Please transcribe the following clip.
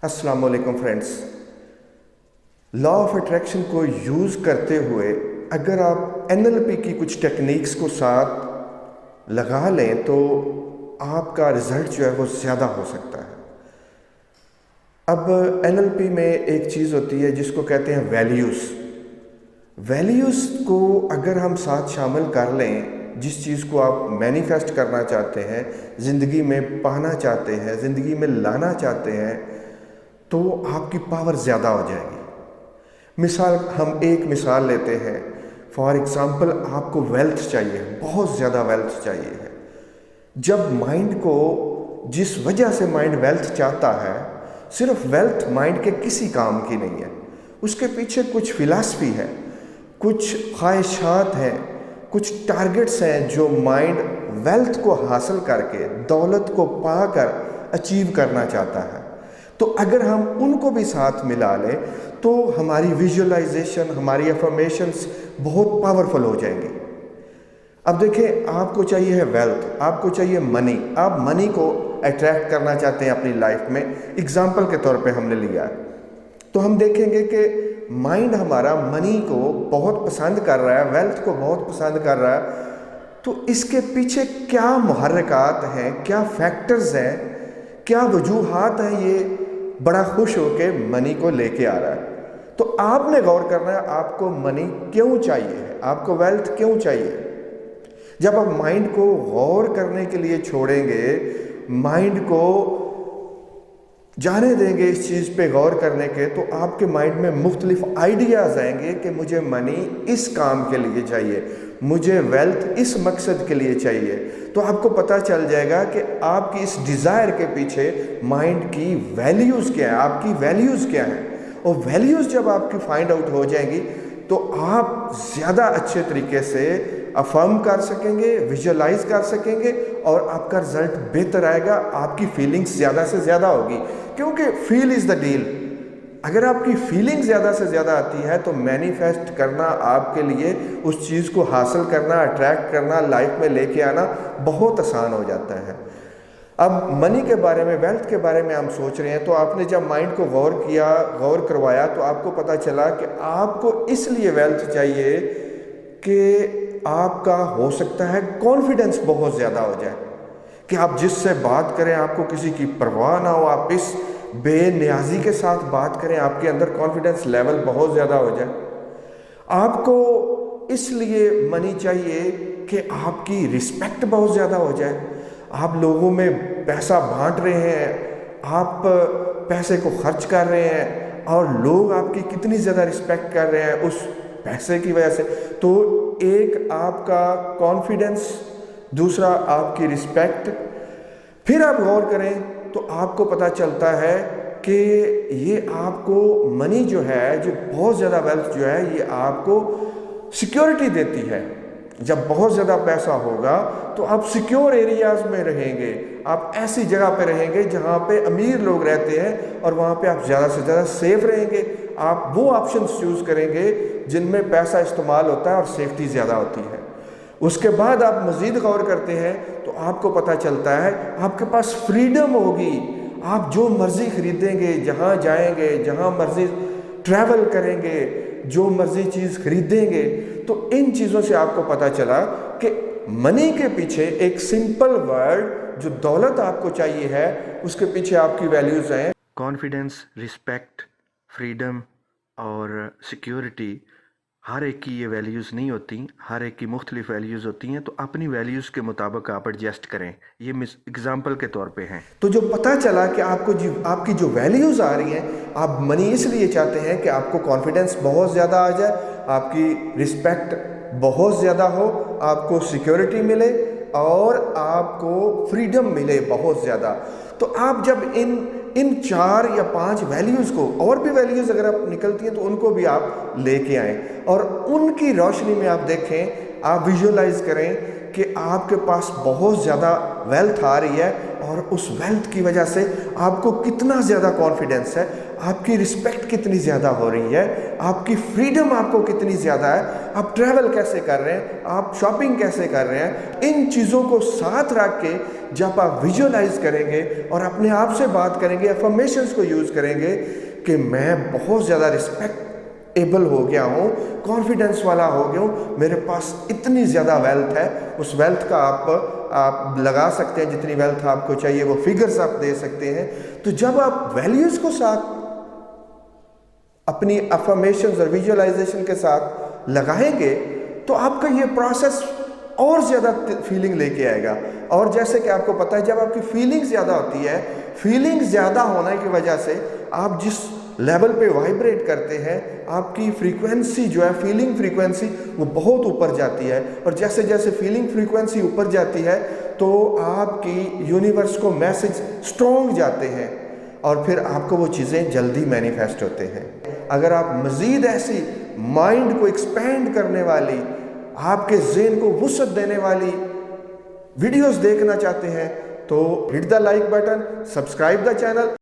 अस्सलाम वालेकुम friends. Law of attraction को यूज़ करते हुए अगर आप एनएलपी की कुछ टेक्निक्स को साथ लगा लें तो आपका रिज़ल्ट जो है वो ज़्यादा हो सकता है। अब एनएलपी में एक चीज़ होती है जिसको कहते हैं वैल्यूज़। वैल्यूज़ को अगर हम साथ शामिल कर लें, जिस चीज़ को आप मैनिफेस्ट करना चाहते हैं, ज़िंदगी में पाना चाहते हैं, ज़िंदगी में लाना चाहते हैं, तो आपकी पावर ज़्यादा हो जाएगी। हम एक मिसाल लेते हैं। फॉर एग्ज़ाम्पल, आपको वेल्थ चाहिए, बहुत ज़्यादा वेल्थ चाहिए है। जब माइंड को, जिस वजह से माइंड वेल्थ चाहता है, सिर्फ वेल्थ माइंड के किसी काम की नहीं है, उसके पीछे कुछ फिलॉसफी है, कुछ ख्वाहिशात हैं, कुछ टारगेट्स हैं जो माइंड वेल्थ को हासिल करके, दौलत को पाकर अचीव करना चाहता है। तो अगर हम उनको भी साथ मिला लें तो हमारी विजुअलाइजेशन, हमारी अफर्मेशंस बहुत पावरफुल हो जाएंगी। अब देखें, आपको चाहिए है वेल्थ, आपको चाहिए मनी, आप मनी को अट्रैक्ट करना चाहते हैं अपनी लाइफ में। एग्जाम्पल के तौर पे हमने लिया है, तो हम देखेंगे कि माइंड हमारा मनी को बहुत पसंद कर रहा है, वेल्थ को बहुत पसंद कर रहा है। तो इसके पीछे क्या मुहर्रिकात हैं, क्या फैक्टर्स हैं, क्या वजूहात हैं, ये बड़ा खुश होकर मनी को लेके आ रहा है। तो आपने गौर करना है, आपको मनी क्यों चाहिए है, आपको वेल्थ क्यों चाहिए। जब आप माइंड को गौर करने के लिए छोड़ेंगे, माइंड को जाने देंगे इस चीज़ पे गौर करने के, तो आपके माइंड में मुख्तलिफ आइडियाज़ आएंगे कि मुझे मनी इस काम के लिए चाहिए, मुझे वेल्थ इस मकसद के लिए चाहिए। तो आपको पता चल जाएगा कि आपकी इस डिज़ायर के पीछे माइंड की वैल्यूज़ क्या है, आपकी वैल्यूज़ क्या हैं। और वैल्यूज़ जब आपकी फाइंड आउट हो जाएंगी तो आप ज़्यादा अच्छे तरीके से अफर्म कर सकेंगे, विजुअलाइज कर सकेंगे, और आपका रिजल्ट बेहतर आएगा, आपकी फीलिंग्स ज़्यादा से ज़्यादा होगी, क्योंकि फील इज़ द डील। अगर आपकी फीलिंग ज़्यादा से ज़्यादा आती है तो मैनिफेस्ट करना आपके लिए, उस चीज़ को हासिल करना, अट्रैक्ट करना, लाइफ में लेके आना बहुत आसान हो जाता है। अब मनी के बारे में, वेल्थ के बारे में हम सोच रहे हैं, तो आपने जब माइंड को गौर किया, गौर करवाया, तो आपको पता चला कि आपको इसलिए वेल्थ चाहिए कि आपका हो सकता है कॉन्फिडेंस बहुत ज़्यादा हो जाए, कि आप जिससे बात करें आपको किसी की परवाह ना हो, आप इस बेनियाजी के साथ बात करें, आपके अंदर कॉन्फिडेंस लेवल बहुत ज़्यादा हो जाए। आपको इसलिए मनी चाहिए कि आपकी रिस्पेक्ट बहुत ज़्यादा हो जाए, आप लोगों में पैसा बांट रहे हैं, आप पैसे को खर्च कर रहे हैं और लोग आपकी कितनी ज़्यादा रिस्पेक्ट कर रहे हैं उस पैसे की वजह से। तो एक आपका कॉन्फिडेंस, दूसरा आपकी रिस्पेक्ट। फिर आप गौर करें तो आपको पता चलता है कि ये आपको मनी जो है, जो बहुत ज़्यादा वेल्थ जो है, ये आपको सिक्योरिटी देती है। जब बहुत ज़्यादा पैसा होगा तो आप सिक्योर एरियाज़ में रहेंगे, आप ऐसी जगह पे रहेंगे जहाँ पे अमीर लोग रहते हैं, और वहाँ पे आप ज़्यादा से ज़्यादा सेफ रहेंगे। आप वो ऑप्शंस चूज़ करेंगे जिनमें पैसा इस्तेमाल होता है और सेफ्टी ज़्यादा होती है। उसके बाद आप मज़ीद गौर करते हैं तो आपको पता चलता है आपके पास फ्रीडम होगी, आप जो मर्ज़ी ख़रीदेंगे, जहाँ जाएंगे, जहाँ मर्ज़ी ट्रैवल करेंगे, जो मर्ज़ी चीज़ खरीदेंगे। तो इन चीज़ों से आपको पता चला कि मनी के पीछे एक सिंपल वर्ड, जो दौलत आपको चाहिए है, उसके पीछे आपकी वैल्यूज़ हैं, कॉन्फिडेंस, रिस्पेक्ट, फ्रीडम और सिक्योरिटी। हर एक की ये वैल्यूज़ नहीं होती, हर एक की मुख्तलिफ वैल्यूज़ होती हैं। तो अपनी वैल्यूज़ के मुताबिक आप एडजस्ट करें। ये एग्ज़ाम्पल के तौर पे हैं। तो जो पता चला कि आपकी जो वैल्यूज़ आ रही हैं, आप मनी इसलिए चाहते हैं कि आपको कॉन्फिडेंस बहुत ज़्यादा आ जाए, आपकी रिस्पेक्ट बहुत ज़्यादा हो, आपको सिक्योरिटी मिले और आपको फ्रीडम मिले बहुत ज़्यादा। तो आप जब इन 4 या 5 वैल्यूज़ को, और भी वैल्यूज़ अगर आप निकलती हैं तो उनको भी आप लेके आएँ, और उनकी रोशनी में आप देखें, आप विजुअलाइज करें कि आपके पास बहुत ज़्यादा वेल्थ आ रही है, اور اس ویلتھ کی وجہ سے آپ کو کتنا زیادہ کانفیڈنس ہے، آپ کی رسپیکٹ کتنی زیادہ ہو رہی ہے، آپ کی فریڈم آپ کو کتنی زیادہ ہے، آپ ٹریول کیسے کر رہے ہیں، آپ شاپنگ کیسے کر رہے ہیں۔ ان چیزوں کو ساتھ رکھ کے جب آپ ویژولائز کریں گے اور اپنے آپ سے بات کریں گے، افرمیشنز کو یوز کریں گے کہ میں بہت زیادہ رسپیکٹیبل ہو گیا ہوں، کانفیڈنس والا ہو گیا ہوں، میرے پاس اتنی زیادہ ویلتھ ہے، اس ویلتھ کا آپ لگا سکتے ہیں جتنی ویلتھ آپ کو چاہیے، وہ فگرز آپ دے سکتے ہیں۔ تو جب آپ ویلیوز کو ساتھ اپنی افرمیشنز اور ویژولائزیشن کے ساتھ لگائیں گے تو آپ کا یہ پروسیس اور زیادہ فیلنگ لے کے آئے گا۔ اور جیسے کہ آپ کو پتہ ہے جب آپ کی فیلنگ زیادہ ہوتی ہے، فیلنگ زیادہ ہونے کی وجہ سے آپ جس لیول پہ وائبریٹ کرتے ہیں، آپ کی فریکوینسی جو ہے، فیلنگ فریکوینسی، وہ بہت اوپر جاتی ہے، اور جیسے جیسے فیلنگ فریکوینسی اوپر جاتی ہے تو آپ کی یونیورس کو میسج سٹرونگ جاتے ہیں، اور پھر آپ کو وہ چیزیں جلدی مینیفیسٹ ہوتے ہیں۔ اگر آپ مزید ایسی مائنڈ کو ایکسپینڈ کرنے والی، آپ کے ذہن کو وسعت دینے والی ویڈیوز دیکھنا چاہتے ہیں تو hit the like button, subscribe the channel.